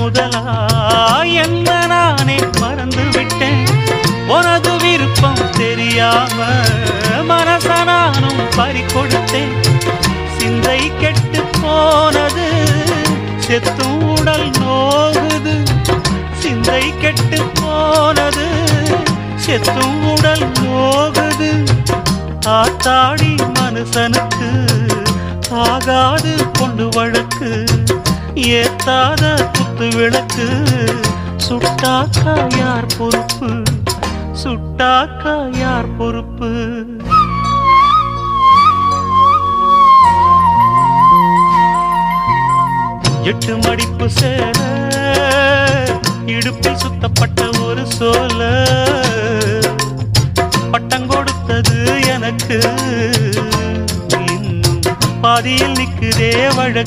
முதலா என்ன நானே மறந்து விட்டேன். உனது விருப்பம் தெரியாம மனச நானும் பறிகொடுத்தேன். சிந்தை கெட்டு போனது செத்தும் உடல் நோகுது. சிந்தை கெட்டு போனது செத்தும் உடல் நோகுது. ஆத்தாடி மனுஷனுக்கு ஆகாது கொண்டு வழக்கு. ஏத்தாத குத்து விளக்கு சுட்டாக்கா யார் பொறுப்பு? சுட்டாக்கா யார் பொறுப்பு? எட்டு மடிப்பு சேர இடுப்பில் சுத்தப்பட்ட ஒரு சோல பட்டம் கொடுத்தது எனக்கு. இன்னும் பாதியில் நிற்குதே வழக்கு.